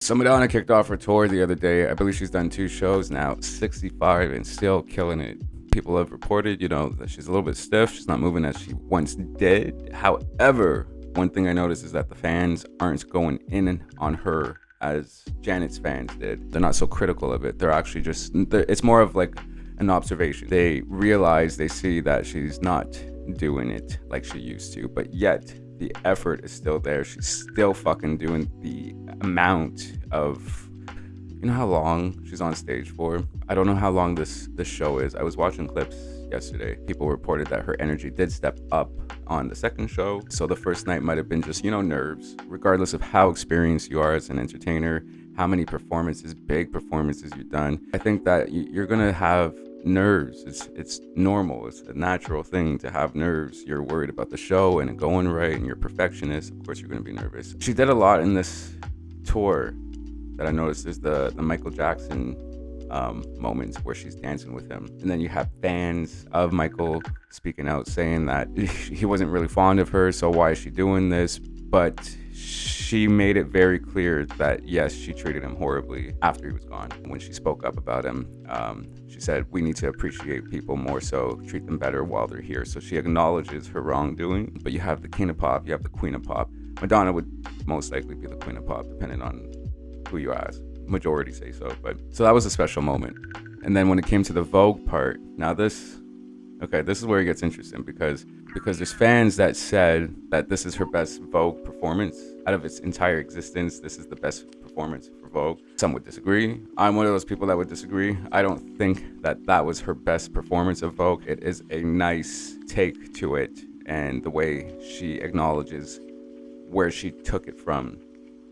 So Madonna kicked off her tour the other day. I believe she's done 2 shows now, 65 and still killing it. People have reported, that she's a little bit stiff. She's not moving as she once did. However, one thing I noticed is that the fans aren't going in on her as Janet's fans did. They're not so critical of it. They're actually it's more of like an observation. They realize, they see that she's not doing it like she used to, but yet the effort is still there. She's still fucking doing the amount of, how long she's on stage for. I don't know how long this show is. I was watching clips yesterday. People reported that her energy did step up on the second show. So the first night might have been just, nerves, regardless of how experienced you are as an entertainer, how many performances, big performances you've done. I think that you're gonna have nerves. It's normal. It's a natural thing to have nerves. You're worried about the show and it going right, and you're a perfectionist. Of course you're going to be nervous. She did a lot in this tour that I noticed. Is the Michael Jackson moments where she's dancing with him, and then you have fans of Michael speaking out saying that he wasn't really fond of her, so why is she doing this? But she made it very clear that yes, she treated him horribly after he was gone. When she spoke up about him, she said we need to appreciate people more, so treat them better while they're here. So she acknowledges her wrongdoing. But you have the king of pop, you have the queen of pop. Madonna would most likely be the queen of pop, depending on who you ask. Majority say so. But so that was a special moment. And then when it came to the Vogue part, now this is where it gets interesting, because there's fans that said that this is her best Vogue performance out of its entire existence. This is the best performance for Vogue. Some would disagree. I'm one of those people that would disagree. I don't think that was her best performance of Vogue. It is a nice take to it, and the way she acknowledges where she took it from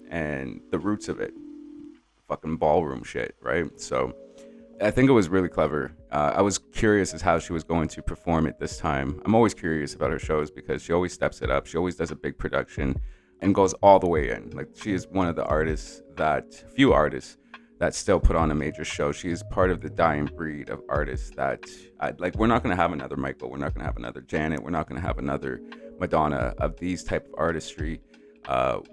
and the roots of it. Fucking ballroom shit, right? So I think it was really clever. I was curious as how she was going to perform it this time. I'm always curious about her shows because she always steps it up. She always does a big production and goes all the way in. Like, she is one of the few artists that still put on a major show. She is part of the dying breed of artists that, we're not going to have another Michael. We're not going to have another Janet. We're not going to have another Madonna of these type of artistry.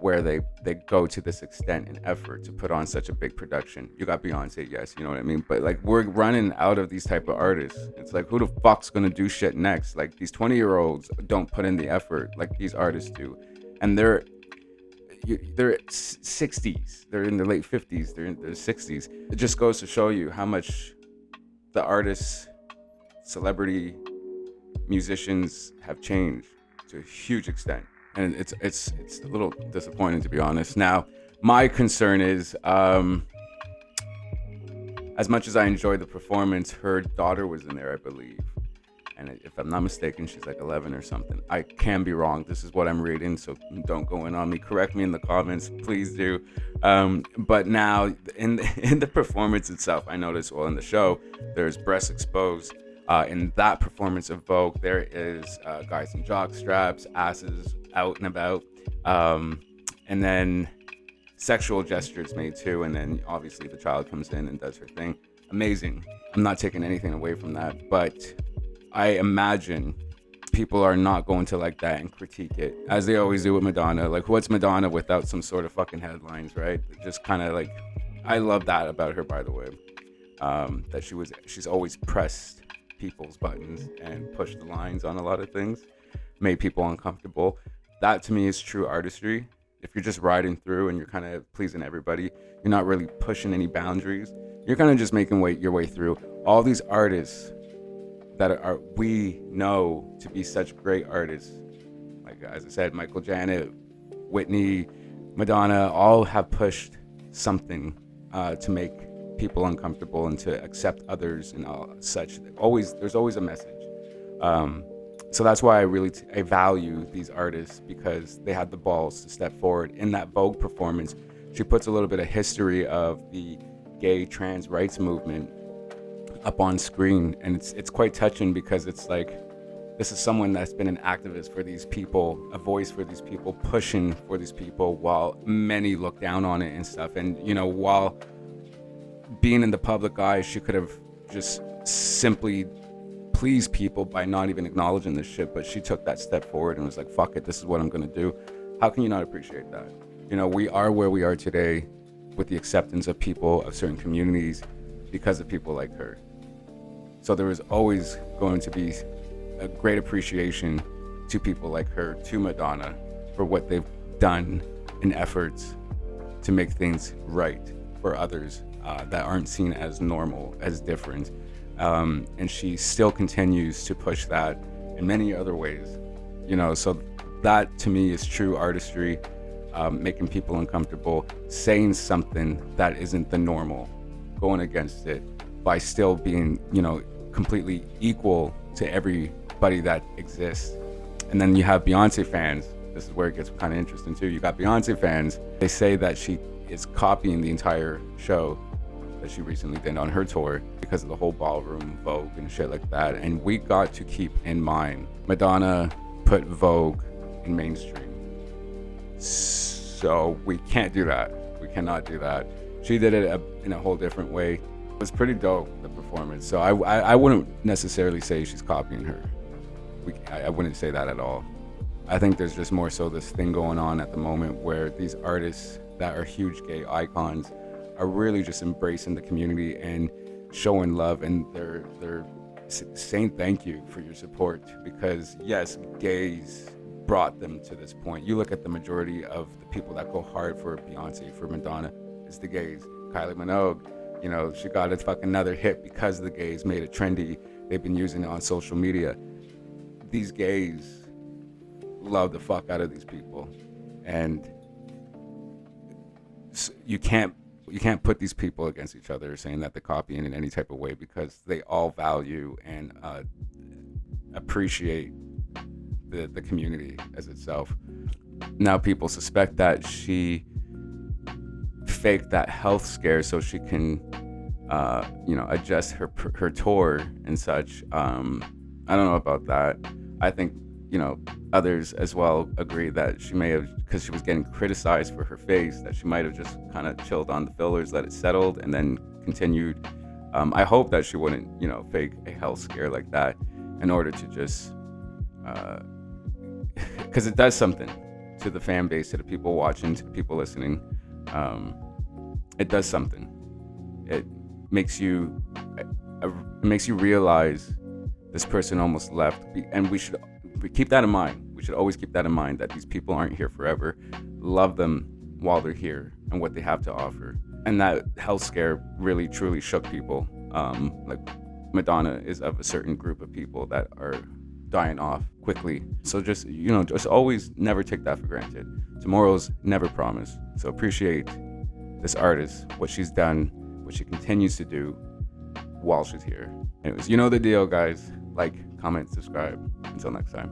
Where they go to this extent and effort to put on such a big production. You got Beyonce, yes, you know what I mean? But we're running out of these type of artists. It's like, who the fuck's gonna do shit next? Like, these 20-year-olds don't put in the effort like these artists do. And they're 60s, they're in their late 50s, they're in their 60s. It just goes to show you how much the artists, celebrity, musicians have changed to a huge extent. And it's a little disappointing, to be honest. Now, my concern is, as much as I enjoyed the performance, her daughter was in there, I believe. And if I'm not mistaken, she's like 11 or something. I can be wrong. This is what I'm reading, so don't go in on me. Correct me in the comments, please do. But now, in the performance itself, I noticed, in the show, there's breasts exposed. In that performance of Vogue, there is guys in jock straps, asses out and about, and then sexual gestures made too, and then obviously the child comes in and does her thing. Amazing. I'm not taking anything away from that, but I imagine people are not going to like that and critique it, as they always do with Madonna. Like, what's Madonna without some sort of fucking headlines, right? Just kind of like, I love that about her, by the way, that she's always pressed people's buttons and pushed the lines on a lot of things, made people uncomfortable. That to me is true artistry. If you're just riding through and you're kind of pleasing everybody, you're not really pushing any boundaries. You're kind of just making your way through. All these artists that we know to be such great artists, like, as I said, Michael, Janet, Whitney, Madonna, all have pushed something to make people uncomfortable and to accept others and all such. There's always a message. So that's why I value these artists, because they had the balls to step forward. In that Vogue performance, she puts a little bit of history of the gay trans rights movement up on screen, and it's quite touching, because it's like, this is someone that's been an activist for these people, a voice for these people, pushing for these people, while many look down on it and stuff. And while being in the public eye, she could have just simply pleased people by not even acknowledging this shit, but she took that step forward and was like, fuck it, this is what I'm gonna do. How can you not appreciate that? We are where we are today with the acceptance of people of certain communities because of people like her. So there was always going to be a great appreciation to people like her, to Madonna, for what they've done in efforts to make things right for others that aren't seen as normal, as different. And she still continues to push that in many other ways, so that to me is true artistry, making people uncomfortable, saying something that isn't the normal, going against it by still being, completely equal to everybody that exists. And then you have Beyonce fans. This is where it gets kind of interesting too. You got Beyonce fans. They say that she is copying the entire show that she recently did on her tour because of the whole ballroom Vogue and shit like that. And we got to keep in mind, Madonna put Vogue in mainstream. So we can't do that. We cannot do that. She did it in a whole different way. It was pretty dope, the performance. So I wouldn't necessarily say she's copying her. I wouldn't say that at all. I think there's just more so this thing going on at the moment where these artists that are huge gay icons are really just embracing the community and showing love, and they're saying thank you for your support, because yes, gays brought them to this point. You look at the majority of the people that go hard for Beyonce, for Madonna, it's the gays. Kylie Minogue, she got a fucking another hit because the gays made it trendy. They've been using it on social media. These gays love the fuck out of these people, and you can't put these people against each other saying that they're copying in any type of way, because they all value and appreciate the community as itself. Now people suspect that she faked that health scare so she can adjust her tour and such. I don't know about that. I think others as well agree that she may have, because she was getting criticized for her face, that she might have just kind of chilled on the fillers, let it settled, and then continued. I hope that she wouldn't fake a health scare like that in order to just because it does something to the fan base, to the people watching, to the people listening. It does something. It makes you realize this person almost left, and we keep that in mind. We should always keep that in mind, that these people aren't here forever. Love them while they're here and what they have to offer. And that health scare really truly shook people. Like Madonna is of a certain group of people that are dying off quickly. So just always never take that for granted. Tomorrow's never promised. So appreciate this artist, what she's done, what she continues to do while she's here. Anyways, you know the deal, guys. Like, comment, subscribe. Until next time.